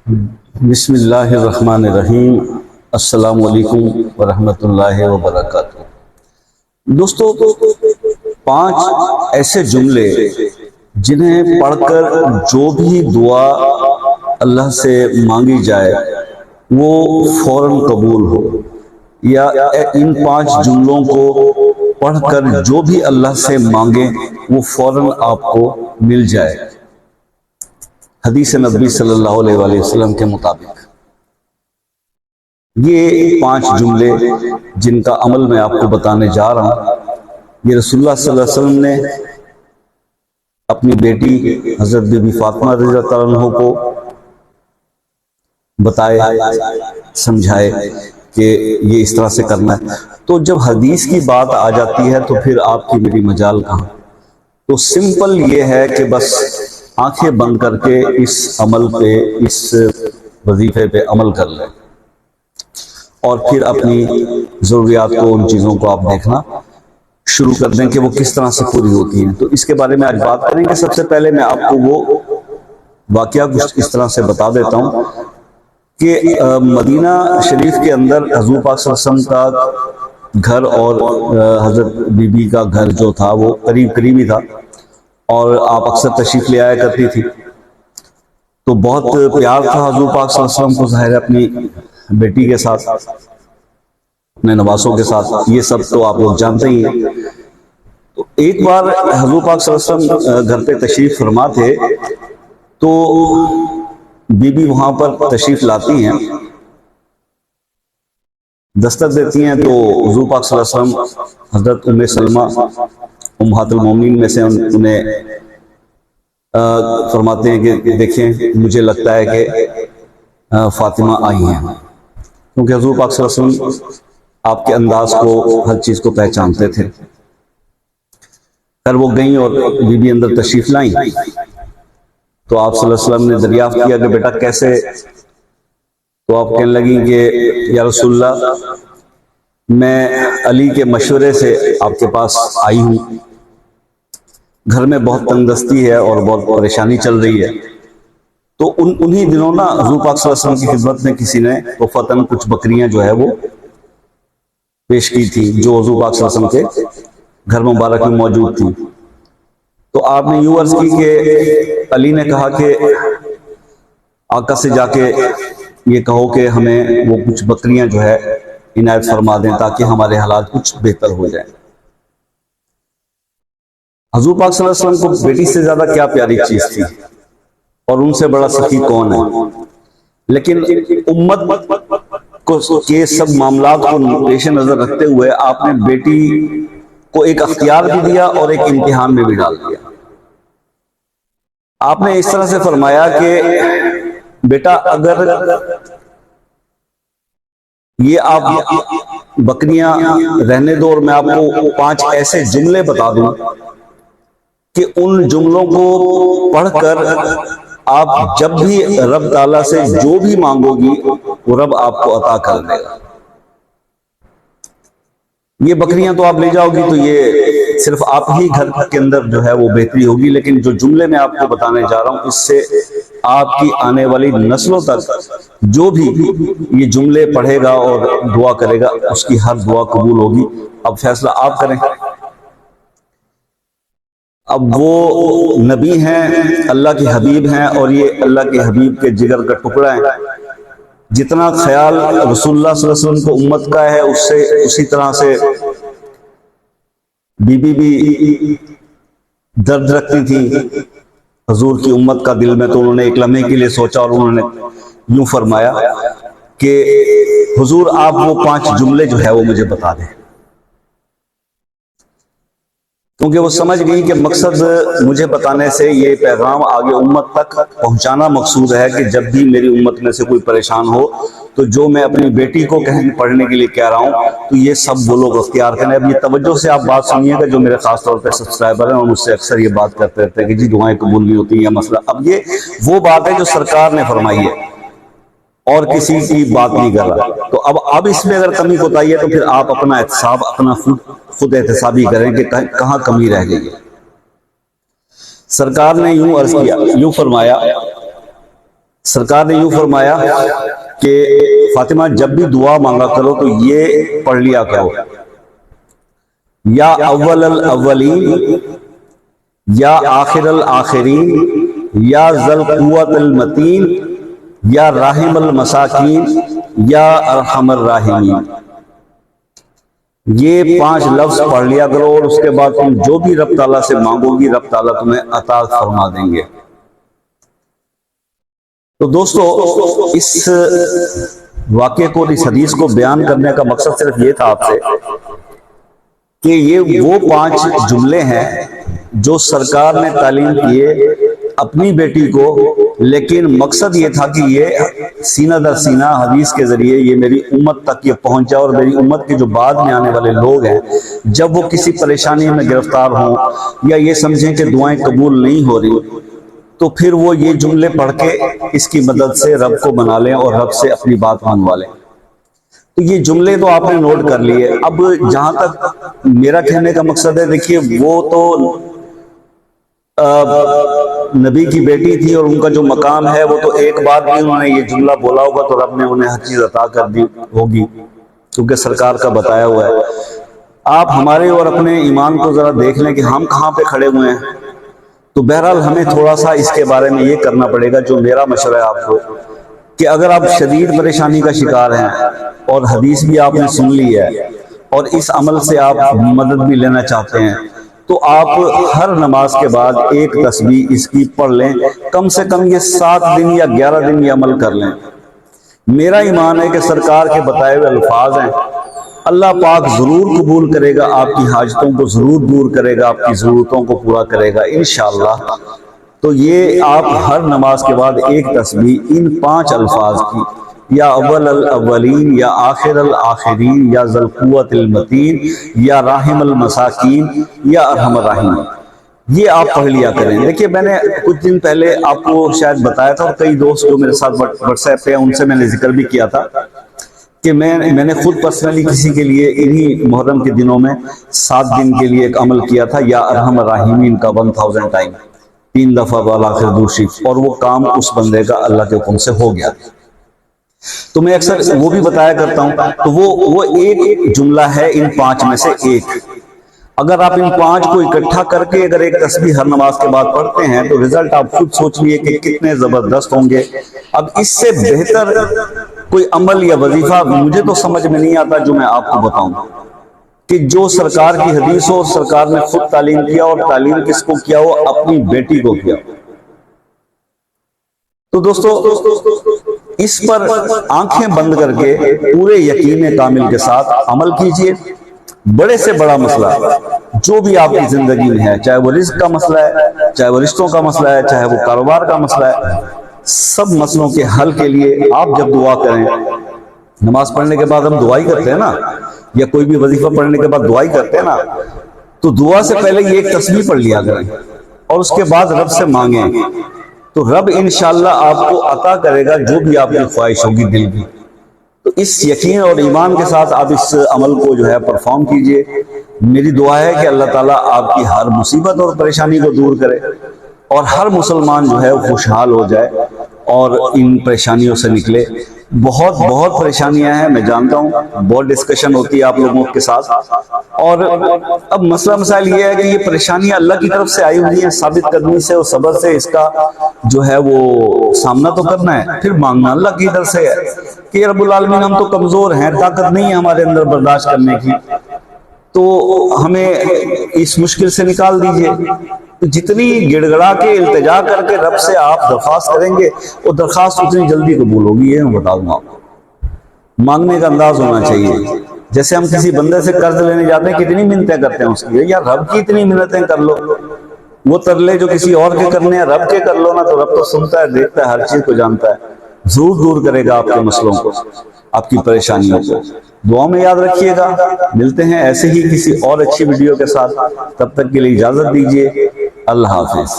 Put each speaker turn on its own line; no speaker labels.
بسم اللہ الرحمن الرحیم۔ السلام علیکم ورحمۃ اللہ وبرکاتہ۔ دوستو، 5 ایسے جملے جنہیں پڑھ کر جو بھی دعا اللہ سے مانگی جائے وہ فوراً قبول ہو، یا ان 5 جملوں کو پڑھ کر جو بھی اللہ سے مانگیں وہ فوراً آپ کو مل جائے، حدیث نبی صلی اللہ علیہ وآلہ وسلم کے مطابق۔ یہ 5 جملے جن کا عمل میں آپ کو بتانے جا رہا ہوں، یہ رسول اللہ صلی اللہ علیہ وسلم نے اپنی بیٹی حضرت بی بی فاطمہ رضی اللہ عنہ کو بتائے، سمجھائے کہ یہ اس طرح سے کرنا ہے۔ تو جب حدیث کی بات آ جاتی ہے تو پھر آپ کی میری مجال کہاں؟ تو سمپل یہ ہے کہ بس آنکھیں بند کر کے اس عمل پہ، اس وظیفے پہ عمل کر لیں، اور پھر اپنی ضروریات کو، ان چیزوں کو آپ دیکھنا شروع کر دیں کہ وہ کس طرح سے پوری ہوتی ہیں۔ تو اس کے بارے میں آج بات کریں گے۔ سب سے پہلے میں آپ کو وہ واقعہ کچھ اس طرح سے بتا دیتا ہوں کہ مدینہ شریف کے اندر حضور پاک صلی اللہ علیہ وسلم کا گھر اور حضرت بی بی کا گھر جو تھا وہ قریب ہی تھا، اور آپ اکثر تشریف لے آیا کرتی تھی۔ تو بہت پیار تھا حضور پاک صلی اللہ علیہ وسلم کو، ظاہر ہے اپنی بیٹی کے ساتھ، اپنے نواسوں کے ساتھ، یہ سب تو آپ لوگ جانتے ہی ہیں۔ تو ایک بار حضور پاک صلی اللہ علیہ وسلم گھر پہ تشریف فرما تھے، تو بی بی وہاں پر تشریف لاتی ہیں، دستک دیتی ہیں، تو حضور پاک صلی اللہ علیہ وسلم حضرت ام سلمہ امہات المومنین میں سے انہیں فرماتے ہیں کہ دیکھیں مجھے لگتا ہے کہ فاطمہ آئی ہیں، کیونکہ حضور پاک صلی اللہ علیہ وسلم آپ کے انداز کو، ہر چیز کو پہچانتے تھے۔ پھر وہ گئیں اور بی بی اندر تشریف لائیں، تو آپ صلی اللہ علیہ وسلم نے دریافت کیا کہ بیٹا کیسے؟ تو آپ کہنے لگیں کہ یا رسول اللہ، میں علی کے مشورے سے آپ کے پاس آئی ہوں، گھر میں بہت تنگ دستی ہے اور بہت پریشانی چل رہی ہے۔ تو انہی دنوں نا حضور پاک صلی اللہ علیہ وسلم کی خدمت میں کسی نے وفاتاً کچھ بکریاں جو ہے وہ پیش کی تھی، جو حضور پاک صلی اللہ علیہ وسلم کے گھر مبارک میں موجود تھی۔ تو آپ نے یوں عرض کی کہ علی نے کہا کہ آقا سے جا کے یہ کہو کہ ہمیں وہ کچھ بکریاں جو ہے عنایت فرما دیں تاکہ ہمارے حالات کچھ بہتر ہو جائیں۔ حضور پاک صلی اللہ علیہ وسلم کو بیٹی سے زیادہ کیا پیاری چیز تھی، اور ان سے بڑا سخی کون ہے؟ لیکن امت کے سب معاملات کو پیش نظر رکھتے ہوئے آپ نے بیٹی کو ایک اختیار بھی دیا اور ایک امتحان میں بھی ڈال دیا۔ آپ نے اس طرح سے فرمایا کہ بیٹا اگر یہ آپ بکریاں رہنے دو اور میں آپ کو 5 ایسے جملے بتا دوں کہ ان جملوں کو پڑھ کر آپ جب بھی رب تعالیٰ سے جو بھی مانگو گی وہ رب آپ کو عطا کر دے گا۔ یہ بکریاں تو آپ لے جاؤ گی تو یہ صرف آپ ہی گھر کے اندر جو ہے وہ بہتری ہوگی، لیکن جو جملے میں آپ کو بتانے جا رہا ہوں اس سے آپ کی آنے والی نسلوں تک جو بھی یہ جملے پڑھے گا اور دعا کرے گا اس کی ہر دعا قبول ہوگی۔ اب فیصلہ آپ کریں۔ اب وہ نبی ہیں، اللہ کے حبیب ہیں، اور یہ اللہ کے حبیب کے جگر کا ٹکڑا ہے۔ جتنا خیال رسول اللہ صلی اللہ علیہ وسلم کو امت کا ہے اسی طرح سے بی بی بھی درد رکھتی تھی حضور کی امت کا دل میں۔ تو انہوں نے ایک لمحے کے لیے سوچا اور انہوں نے یوں فرمایا کہ حضور آپ وہ 5 جملے جو ہے وہ مجھے بتا دیں، کیونکہ وہ سمجھ گئی کہ مقصد مجھے بتانے سے یہ پیغام آگے امت تک پہنچانا مقصود ہے کہ جب بھی میری امت میں سے کوئی پریشان ہو تو جو میں اپنی بیٹی کو پڑھنے کے لیے کہہ رہا ہوں تو یہ سب وہ لوگ اختیار کریں۔ اب یہ توجہ سے آپ بات سنیے گا، جو میرے خاص طور پہ سبسکرائبر ہیں اور مجھ سے اکثر یہ بات کرتے رہتے ہیں کہ جی دعائیں قبول نہیں ہوتی یا مسئلہ، اب یہ وہ بات ہے جو سرکار نے فرمائی ہے اور کسی کی بات نہیں کر رہا۔ تو اب اس میں اگر کمی کوتاہی ہے تو پھر آپ اپنا احتساب، اپنا خود احتسابی کریں کہ کہاں کمی رہ گئی ہے۔ سرکار نے یوں عرض کیا، یوں فرمایا سرکار نے یوں فرمایا کہ فاطمہ جب بھی دعا مانگا کرو تو یہ پڑھ لیا کرو، یا اول الاولین، یا آخر الآخرین، یا ذل قوت المتین، یا راحم المساکین، یا ارحم الراحمین۔ یہ 5 لفظ پڑھ لیا کرو اور اس کے بعد تم جو بھی رب تعالیٰ سے مانگو گی رب تعالیٰ تمہیں عطا فرما دیں گے۔ تو دوستو اس واقعے کو، اس حدیث کو بیان کرنے کا مقصد صرف یہ تھا آپ سے کہ یہ وہ 5 جملے ہیں جو سرکار نے تعلیم کیے اپنی بیٹی کو، لیکن مقصد یہ تھا کہ یہ سینہ در سینہ حدیث کے ذریعے یہ میری امت تک یہ پہنچا، اور میری امت کے جو بعد میں آنے والے لوگ ہیں جب وہ کسی پریشانی میں گرفتار ہوں یا یہ سمجھیں کہ دعائیں قبول نہیں ہو رہی تو پھر وہ یہ جملے پڑھ کے اس کی مدد سے رب کو بنا لیں اور رب سے اپنی بات منوا لیں۔ تو یہ جملے تو آپ نے نوٹ کر لیے۔ اب جہاں تک میرا کہنے کا مقصد ہے، دیکھیے وہ تو نبی کی بیٹی تھی اور ان کا جو مقام ہے وہ تو ایک بار بھی انہوں نے یہ جملہ بولا ہوگا تو رب نے انہیں ہر چیز عطا کر دی ہوگی، کیونکہ سرکار کا بتایا ہوا ہے۔ آپ ہمارے اور اپنے ایمان کو ذرا دیکھ لیں کہ ہم کہاں پہ کھڑے ہوئے ہیں۔ تو بہرحال ہمیں تھوڑا سا اس کے بارے میں یہ کرنا پڑے گا، جو میرا مشورہ ہے آپ کو، کہ اگر آپ شدید پریشانی کا شکار ہیں اور حدیث بھی آپ نے سن لی ہے اور اس عمل سے آپ مدد بھی لینا چاہتے ہیں، تو آپ ہر نماز کے بعد ایک تسبیح اس کی پڑھ لیں، کم سے کم یہ 7 دن یا 11 دن یہ عمل کر لیں۔ میرا ایمان ہے کہ سرکار کے بتائے ہوئے الفاظ ہیں، اللہ پاک ضرور قبول کرے گا، آپ کی حاجتوں کو ضرور دور کرے گا، آپ کی ضرورتوں کو پورا کرے گا انشاءاللہ۔ تو یہ آپ ہر نماز کے بعد ایک تسبیح ان 5 الفاظ کی، یا اول الاولین، یا آخر الآخرین، یا ذل قوت المتین، یا راحم المساکین، یا ارحم الراحمین، یہ آپ پڑھ لیا کریں۔ دیکھیے میں نے کچھ دن پہلے آپ کو شاید بتایا تھا، اور کئی دوست جو میرے ساتھ واٹس ایپ پہ ان سے میں نے ذکر بھی کیا تھا کہ میں نے خود پرسنلی کسی کے لیے انہی محرم کے دنوں میں 7 دن کے لیے ایک عمل کیا تھا، یا ارحم الراحمین کا 1000 ٹائم، 3 دفعہ بالآخر درود شریف، اور وہ کام اس بندے کا اللہ کے حکم سے ہو گیا۔ تو میں اکثر وہ بھی بتایا کرتا ہوں، تو وہ ایک جملہ ہے ان 5 میں سے ایک۔ اگر آپ ان 5 کو اکٹھا کر کے اگر ایک تسبیح ہر نماز کے بعد پڑھتے ہیں تو رزلٹ آپ خود سوچ لیے کہ کتنے زبردست ہوں گے۔ اب اس سے بہتر کوئی عمل یا وظیفہ مجھے تو سمجھ میں نہیں آتا جو میں آپ کو بتاؤں، کہ جو سرکار کی حدیث ہو، سرکار نے خود تعلیم کیا، اور تعلیم کس کو کیا ہو؟ اپنی بیٹی کو کیا۔ تو دوستو اس پر آنکھیں بند کر کے پورے یقین کامل کے ساتھ عمل کیجئے۔ بڑے سے بڑا مسئلہ جو بھی آپ کی زندگی میں ہے، چاہے وہ رزق کا مسئلہ ہے، چاہے وہ رشتوں کا مسئلہ ہے، چاہے وہ کاروبار کا مسئلہ ہے، سب مسئلوں کے حل کے لیے آپ جب دعا کریں، نماز پڑھنے کے بعد ہم دعائی کرتے ہیں نا، یا کوئی بھی وظیفہ پڑھنے کے بعد دعائی کرتے ہیں نا، تو دعا سے پہلے یہ ایک تسبیح پڑھ لیا کریں اور اس کے بعد رب سے مانگیں، تو رب انشاءاللہ آپ کو عطا کرے گا جو بھی آپ کی خواہش ہوگی دل کی۔ تو اس یقین اور ایمان کے ساتھ آپ اس عمل کو جو ہے پرفارم کیجئے۔ میری دعا ہے کہ اللہ تعالیٰ آپ کی ہر مصیبت اور پریشانی کو دور کرے، اور ہر مسلمان جو ہے وہ خوشحال ہو جائے اور ان پریشانیوں سے نکلے۔ بہت پریشانیاں ہیں، میں جانتا ہوں، بہت ڈسکشن ہوتی ہے آپ لوگوں کے ساتھ، اور اب مسئلہ مسائل یہ ہے کہ یہ پریشانیاں اللہ کی طرف سے آئی ہوئی ہیں، ثابت قدمی سے اور صبر سے اس کا جو ہے وہ سامنا تو کرنا ہے، پھر مانگنا اللہ کی طرف سے ہے کہ رب العالمین ہم تو کمزور ہیں، طاقت نہیں ہے ہمارے اندر برداشت کرنے کی، تو ہمیں اس مشکل سے نکال دیجئے۔ جتنی گڑ گڑا کے التجا کر کے رب سے آپ درخواست کریں گے، وہ درخواست اتنی جلدی قبول ہوگی، یہ میں بتا دوں آپ کو۔ مانگنے کا انداز ہونا چاہیے، جیسے ہم کسی بندے سے قرض لینے جاتے ہیں کتنی منتیں کرتے ہیں اس کی، یا رب کی اتنی منتیں کر لو، وہ ترلے جو کسی اور کے کرنے ہیں رب کے کر لو نا، تو رب تو سنتا ہے، دیکھتا ہے، ہر چیز کو جانتا ہے، ضرور دور کرے گا آپ کے مسئلوں کو، آپ کی پریشانیوں کو۔ دعا میں یاد رکھیے گا۔ ملتے ہیں ایسے ہی کسی اور اچھی ویڈیو کے ساتھ، تب تک کے لیے اجازت دیجیے، اللہ حافظ۔